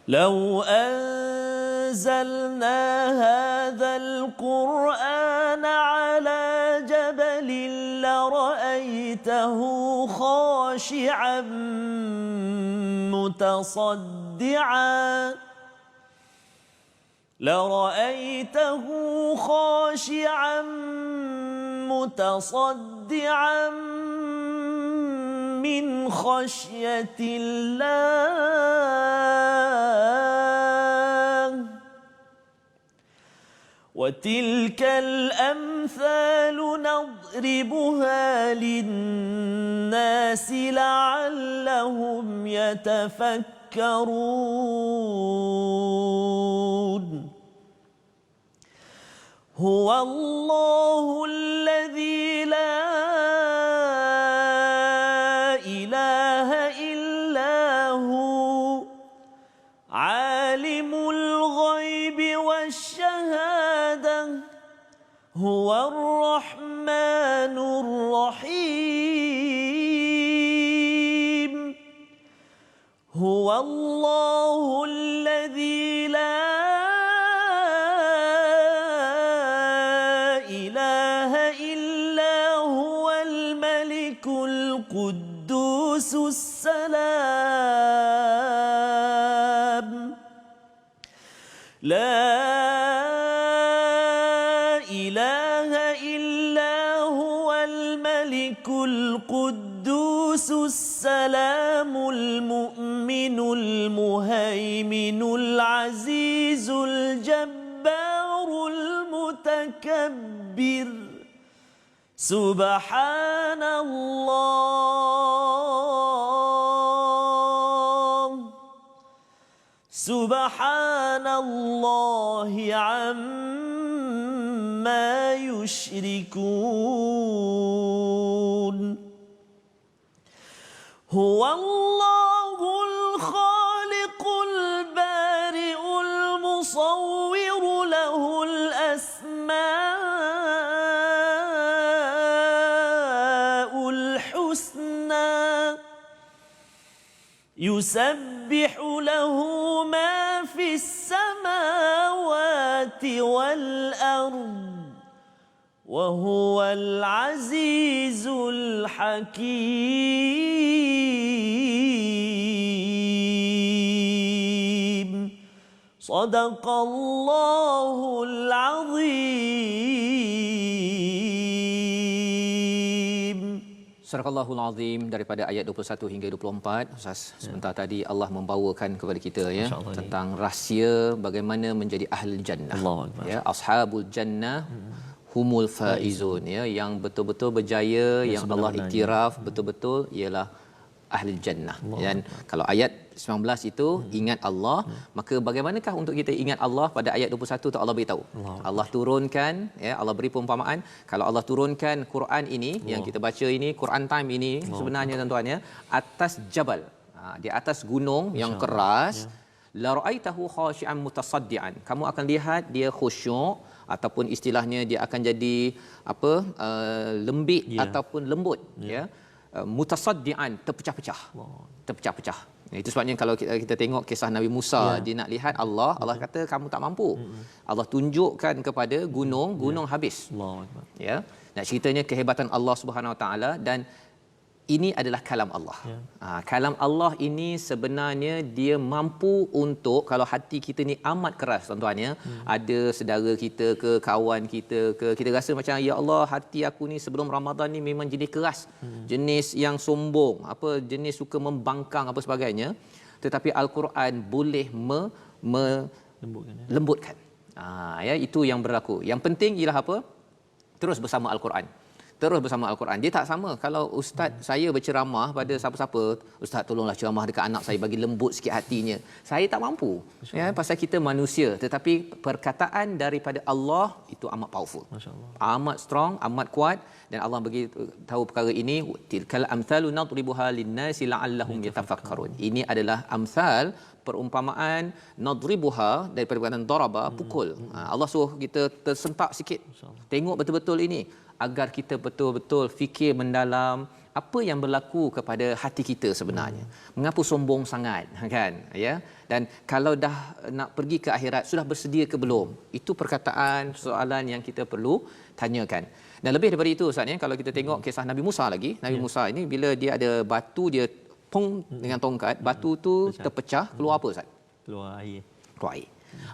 S2: Law anzalna hadzal qur'ana 'ala jabalin la ra'aytahu khashi'an mutasaddi'an لرأيته خاشعا متصدعا من خشية الله وتلك الأمثال نضربها للناس لعلهم يتفكرون هو الله الذي لا إله إلا هو عالم الغيب والشهادة هو الرحمن الرحيم هو الله الذي لا القدوس السلام لا إله إلا هو الملك القدوس السلام السلام المؤمن المهيمن العزيز الجبار المتكبر سبحان الله سبحان الله عما يشركون هو الله الخالق البارئ المصور له الأسماء الحسنى يسبح له ما في السماوات والأرض وهو العزيز الحكيم صدق الله العظيم.
S1: Surah Al-Allahul Azim daripada ayat 21 hingga 24. Ustaz, sebentar tadi Allah membawakan kepada kita ya tentang rahsia bagaimana menjadi ahli jannah. Ya, ashabul jannah humul faizun ya, yang betul-betul berjaya, yang Allah iktiraf betul-betul ialah ahli jannah. Dan kalau ayat 19 itu ingat Allah, maka bagaimanakah untuk kita ingat Allah? Pada ayat 21 tu Allah beritahu. Allah turunkan ya, Allah beri perumpamaan kalau Allah turunkan Quran ini yang kita baca ini, Quran time ini sebenarnya tuan-tuan ya, atas jabal, di atas gunung yang keras, la ra'aitahu khashi'an mutasaddian. Kamu akan lihat dia khusyuk ataupun istilahnya dia akan jadi apa, lembik ataupun lembut ya. Mutasaddian, terpecah-pecah. Itu sebabnya kalau kita tengok kisah Nabi Musa, dia nak lihat Allah, Allah kata kamu tak mampu. Allah tunjukkan kepada gunung habis. Ya. Nak ceritanya kehebatan Allah Subhanahu Wa Taala, dan ini adalah kalam Allah. Kalam Allah ini sebenarnya dia mampu untuk, kalau hati kita ni amat keras tuan-tuan ya, ada saudara kita ke, kawan kita ke, kita rasa macam ya Allah, hati aku ni sebelum Ramadan ni memang jenis keras, jenis yang sombong, apa jenis suka membangkang apa sebagainya, tetapi Al-Quran boleh lembutkan. Ya, itu yang berlaku. Yang penting ialah apa? Terus bersama Al-Quran. Terus bersama Al-Quran. Dia tak sama kalau ustaz saya berceramah pada siapa-siapa, ustaz tolonglah ceramah dekat anak saya bagi lembut sikit hatinya. Saya tak mampu. Ya, pasal kita manusia, tetapi perkataan daripada Allah itu amat powerful. Amat strong, amat kuat, dan Allah bagi tahu perkara ini, tilkal amsalu nadribuha linnasi la'allahum yatafakkarun. Ini adalah amsal, perumpamaan, nadribuha daripada perkataan daraba, pukul. Allah suruh kita tersentak sikit. Tengok betul-betul ini agar kita betul-betul fikir mendalam apa yang berlaku kepada hati kita sebenarnya. Mengapa sombong sangat, kan? Ya. Dan kalau dah nak pergi ke akhirat, sudah bersedia ke belum? Itu perkataan, soalan yang kita perlu tanyakan. Dan lebih daripada itu Ustaz ya, kalau kita tengok kisah Nabi Musa lagi, Nabi Musa ini bila dia ada batu, dia pong dengan tongkat, batu tu terpecah, keluar apa Ustaz? Keluar air.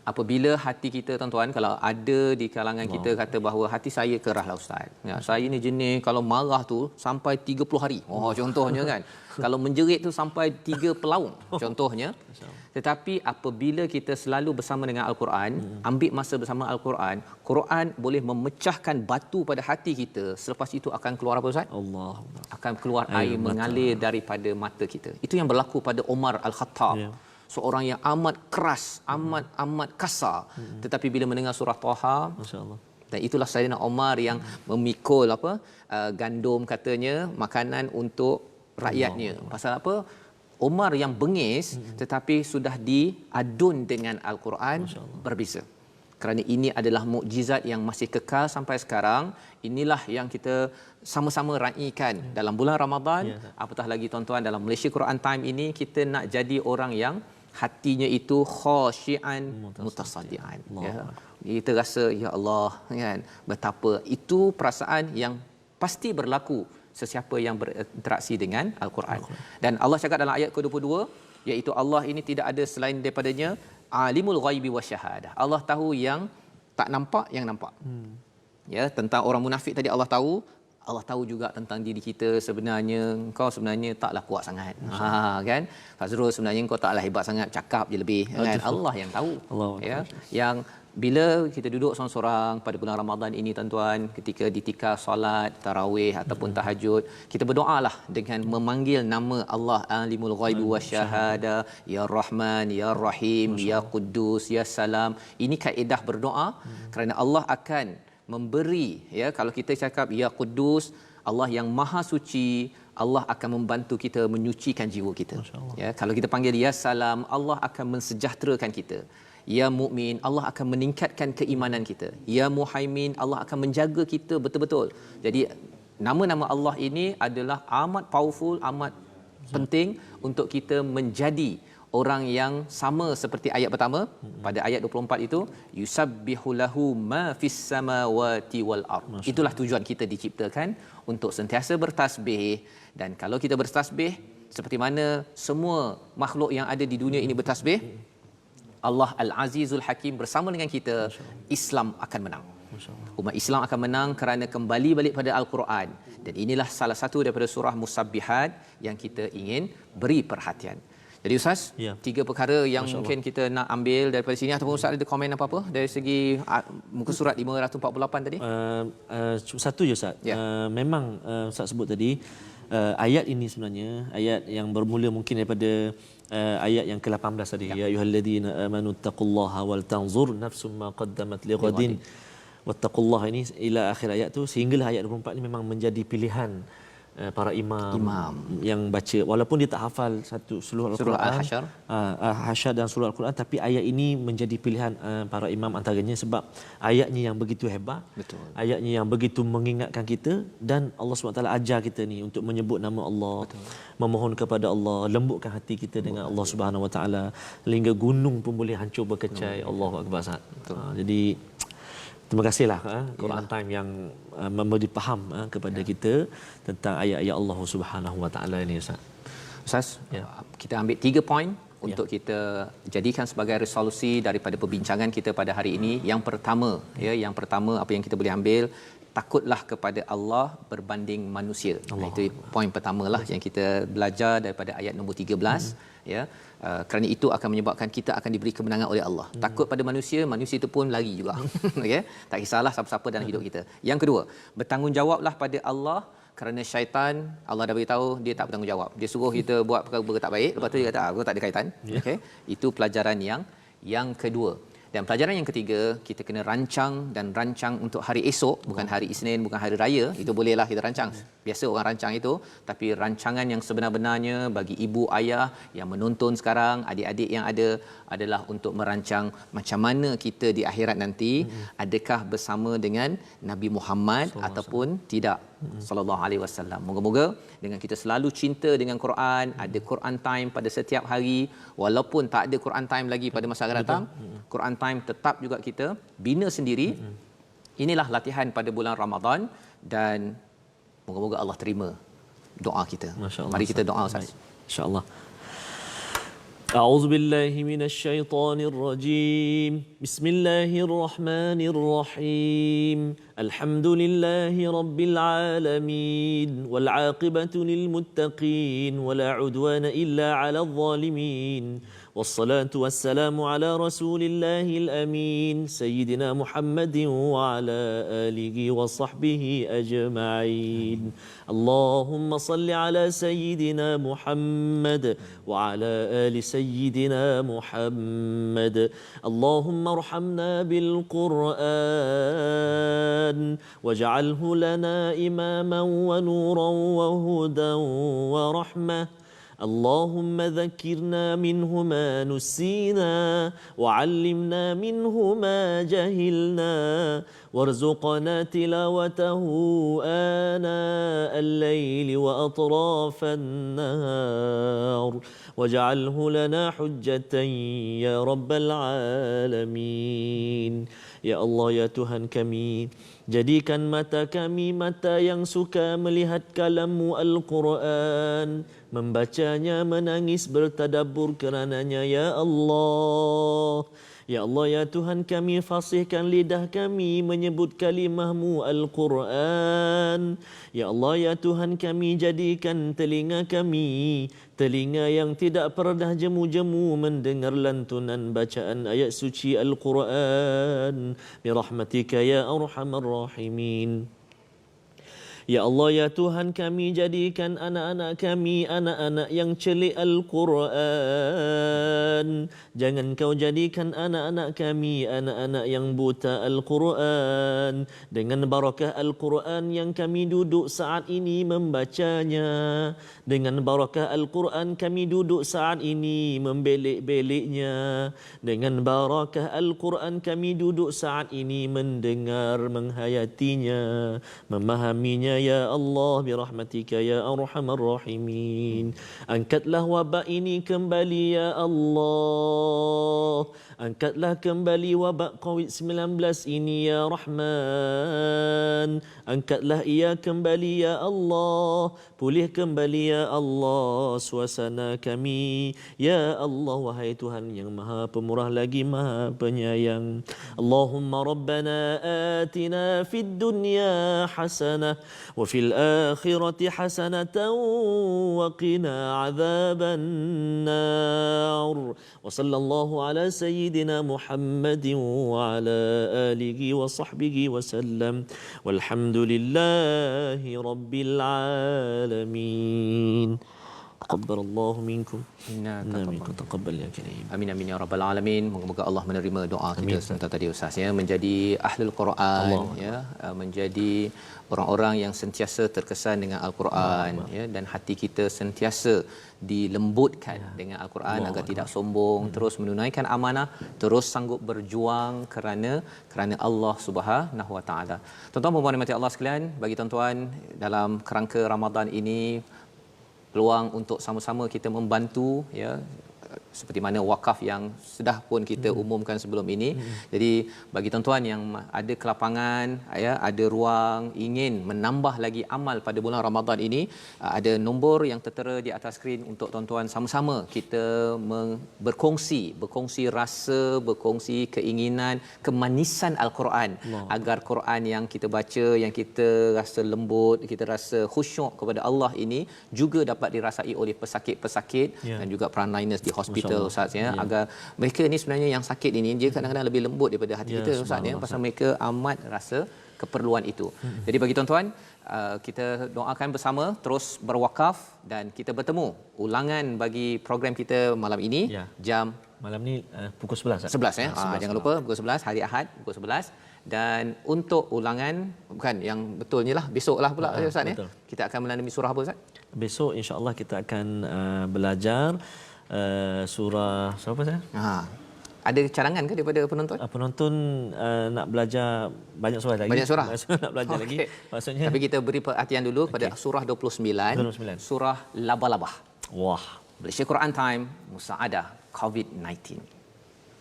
S1: Apabila hati kita tuan-tuan, kalau ada di kalangan kita kata bahawa hati saya kerahlah ustaz. Ya, saya ni jenis kalau marah tu sampai 30 hari. Contohnya kan. Kalau menjerit tu sampai 3 pelaung contohnya. Tetapi apabila kita selalu bersama dengan Al-Quran, ambil masa bersama Al-Quran, Quran boleh memecahkan batu pada hati kita. Selepas itu akan keluar apa ustaz? Allah. Akan keluar air mengalir daripada mata kita. Itu yang berlaku pada Umar Al-Khattab. Seorang yang amat keras, amat kasar, tetapi bila mendengar surah Taha, masya-Allah. Dan itulah Sayyidina Umar yang memikul gandum katanya, makanan untuk rakyatnya. Pasal apa? Umar yang bengis tetapi sudah diadun dengan Al-Quran berbeza. Kerana ini adalah mukjizat yang masih kekal sampai sekarang. Inilah yang kita sama-sama raikan dalam bulan Ramadan. Apatah lagi tuan-tuan, dalam Malaysia Quran Time ini kita nak jadi orang yang hatinya itu khasyian mutasaddian. Ya. Kita rasa ya Allah, kan, betapa itu perasaan yang pasti berlaku sesiapa yang berinteraksi dengan Al-Quran. Dan Allah cakap dalam ayat ke-22, iaitu Allah ini tidak ada selain daripadanya, alimul ghaibi wasyahadah. Allah tahu yang tak nampak, yang nampak. Ya, tentang orang munafik tadi Allah tahu, Allah tahu juga tentang diri kita sebenarnya kau sebenarnya taklah kuat sangat. Kan? Fazrul sebenarnya kau taklah hebat sangat, cakap je lebih kan. Allah yang tahu.
S2: Allah.
S1: Ya. Yang bila kita duduk seorang-seorang pada bulan Ramadan ini tuan-tuan, ketika ditikar solat tarawih ataupun tahajud, kita berdoalah dengan memanggil nama Allah Alimul Ghaibi Wasyahada, Ya Rahman, Ya Rahim, Ya Quddus, Ya Salam. Ini kaedah berdoa kerana Allah akan memberi, ya, kalau kita cakap Ya Quddus, Allah yang Maha Suci, Allah akan membantu kita menyucikan jiwa kita. Ya, kalau kita panggil Ya Salam, Allah akan mensejahterakan kita. Ya Mukmin, Allah akan meningkatkan keimanan kita. Ya Muhaimin, Allah akan menjaga kita betul-betul. Jadi nama-nama Allah ini adalah amat powerful, amat penting untuk kita menjadi orang yang sama seperti ayat pertama. Pada ayat 24 itu, yusabbihu lahu ma fis samawati wal ard. Itulah tujuan kita diciptakan, untuk sentiasa bertasbih. Dan kalau kita bertasbih, seperti mana semua makhluk yang ada di dunia ini bertasbih, Allah Al-Azizul Hakim bersama dengan kita, Islam akan menang. Umat Islam akan menang kerana kembali balik pada Al-Quran. Dan inilah salah satu daripada surah Musabbihat yang kita ingin beri perhatian. Jadi Ustaz, tiga perkara yang mungkin kita nak ambil daripada sini, ataupun Ustaz ada komen apa-apa dari segi muka surat 548 tadi?
S2: Cuma satu je Ustaz. Memang Ustaz sebut tadi, ayat ini sebenarnya ayat yang bermula mungkin daripada ayat yang ke-18 tadi, ya ayyuhallazina amanu taqullaha wal tanzur nafsum ma qaddamat lighadin wattaqullaha, ini ila akhir ayat tu, sehinggalah ayat 24 ni memang menjadi pilihan para imam yang baca, walaupun dia tak hafal satu seluruh Al-Quran, surah Al-Hasyr, Al-Hasyr dan surah Al-Quran, tapi ayat ini menjadi pilihan para imam antaranya sebab ayatnya yang begitu hebat. Betul. Ayatnya yang begitu mengingatkan kita, dan Allah SWT ajar kita ni untuk menyebut nama Allah. Betul. Memohon kepada Allah, lembutkan hati kita dengan Allah Subhanahu Wa Taala, sehingga gunung pun boleh hancur berkecai. Allahu Akbar. Jadi terima kasihlah Quran Time yang memberi faham kepada kita tentang ayat-ayat Allah Subhanahu Wa Taala ini, Ustaz.
S1: Ustaz, kita ambil 3 poin untuk kita jadikan sebagai resolusi daripada perbincangan kita pada hari ini. Yang pertama, yang pertama apa yang kita boleh ambil, takutlah kepada Allah berbanding manusia. Itu poin pertamalah yang kita belajar daripada ayat nombor 13. Kerana itu akan menyebabkan kita akan diberi kemenangan oleh Allah. Takut pada manusia, manusia itu pun lari juga. Tak kisahlah siapa-siapa dalam hidup kita. Yang kedua, bertanggungjawablah pada Allah, kerana syaitan, Allah dah beritahu dia tak bertanggungjawab. Dia suruh kita buat perkara tak baik, lepas tu dia kata aku tak ada kaitan. Itu pelajaran yang kedua. Dan pelajaran yang ketiga, kita kena rancang untuk hari esok, bukan hari Isnin, bukan hari raya. Itu bolehlah kita rancang. Biasa orang rancang itu, tapi rancangan yang sebenar-benarnya bagi ibu ayah yang menonton sekarang, adik-adik yang ada, adalah untuk merancang macam mana kita di akhirat nanti, adakah bersama dengan Nabi Muhammad ataupun tidak, sallallahu alaihi wasallam. Moga-moga dengan kita selalu cinta dengan Quran, ada Quran Time pada setiap hari, walaupun tak ada Quran Time lagi pada masa akan datang, Quran Time tetap juga kita bina sendiri. Inilah latihan pada bulan Ramadan, dan moga-moga Allah terima doa kita. Mari kita doa, Ustaz.
S2: Insya-Allah. أعوذ بالله من الشيطان الرجيم بسم الله الرحمن الرحيم الحمد لله رب العالمين والعاقبة للمتقين ولا عدوان إلا على الظالمين والصلاة والسلام على رسول الله الأمين سيدنا محمد وعلى آله وصحبه أجمعين اللهم صل على سيدنا محمد وعلى آل سيدنا محمد اللهم ارحمنا بالقرآن واجعله لنا إماما ونورا وهدى ورحمة اللهم ذكرنا منه ما نسينا وعلمنا منه ما جهلنا وارزقنا تلاوته آناء الليل وأطراف النهار واجعله لنا حجة يا رب العالمين. Ya Allah, ya Tuhan kami, jadikan mata kami mata yang suka melihat kalam-Mu Al-Quran, membacanya menangis bertadabbur kerananya ya Allah. Ya Allah, ya Tuhan kami, fasihkan lidah kami menyebut kalimah-Mu Al-Quran. Ya Allah, ya Tuhan kami, jadikan telinga kami telinga yang tidak pernah jemu-jemu mendengar lantunan bacaan ayat suci Al-Quran. Birahmatika ya Arhamar Rahimin. Ya Allah, ya Tuhan kami, jadikan anak-anak kami anak-anak yang celik Al-Quran. Jangan Kau jadikan anak-anak kami anak-anak yang buta Al-Quran. Dengan barakah Al-Quran yang kami duduk saat ini membacanya, dengan barakah Al-Quran kami duduk saat ini membelik-beliknya, dengan barakah Al-Quran kami duduk saat ini mendengar, menghayatinya, memahaminya ya Allah, birahmatika ya Arhamar Rahimin. Angkatlah wabak ini kembali ya Allah. Angkatlah kembali wabak COVID-19 ini ya Rahman. Angkatlah ia kembali ya Allah. Pulih kembali ya Allah suasana kami ya Allah, wahai Tuhan yang Maha Pemurah lagi Maha Penyayang. Allahumma Rabbana atina fid dunya hasanah wa fil akhirati hasanatan wa qina adzaban nar. Wa sallallahu ala sayyidina Muhammadin wa ala alihi wa sahbihi wa sallam. Walhamdulillahi rabbil alamin. Taqabbalallahu minkum.
S1: Inna
S2: taqabbal ya karim.
S1: Amin amin ya rabbal alamin. Moga-moga Allah menerima doa kita sebentar tadi Ustaz ya, menjadi ahlul Quran ya, menjadi orang-orang yang sentiasa terkesan dengan Al-Quran ya, dan hati kita sentiasa dilembutkan dengan Al-Quran agar tidak sombong, terus menunaikan amanah, terus sanggup berjuang kerana Allah Subhanahu Wa Taala. Tuan-tuan dan puan-puan Allah sekalian, bagi tuan-tuan dalam kerangka Ramadan ini peluang untuk sama-sama kita membantu ya, seperti mana wakaf yang sudah pun kita umumkan sebelum ini. Jadi bagi tuan-tuan yang ada kelapangan ya, ada ruang ingin menambah lagi amal pada bulan Ramadan ini, ada nombor yang tertera di atas skrin untuk tuan-tuan sama-sama kita berkongsi rasa, berkongsi keinginan kemanisan Al-Quran, agar Quran yang kita baca, yang kita rasa lembut, kita rasa khusyuk kepada Allah ini juga dapat dirasai oleh pesakit-pesakit dan juga frontliners di hospital Ustaz ya, agar mereka ni sebenarnya yang sakit ini dia kadang-kadang lebih lembut daripada hati kita Ustaz ya, pasal mereka amat rasa keperluan itu. Jadi bagi tuan-tuan, kita doakan bersama terus berwakaf, dan kita bertemu ulangan bagi program kita malam ini jam
S2: malam ni pukul 11
S1: ya. Jangan lupa pukul 11 hari Ahad pukul 11. Dan untuk ulangan bukan yang betulnya lah besoklah pula Ustaz ya. Kita akan melalui surah apa Ustaz?
S2: Besok insya-Allah kita akan belajar surah apa saya?
S1: Ada cadangan ke daripada penonton?
S2: Penonton nak belajar banyak surah lagi.
S1: Banyak surah?
S2: Nak belajar lagi. Maksudnya.
S1: Tapi kita beri perhatian dulu pada surah 29. Surah Laba-Labah.
S2: Wah.
S1: Malaysia Quran Time, Musaadah COVID-19.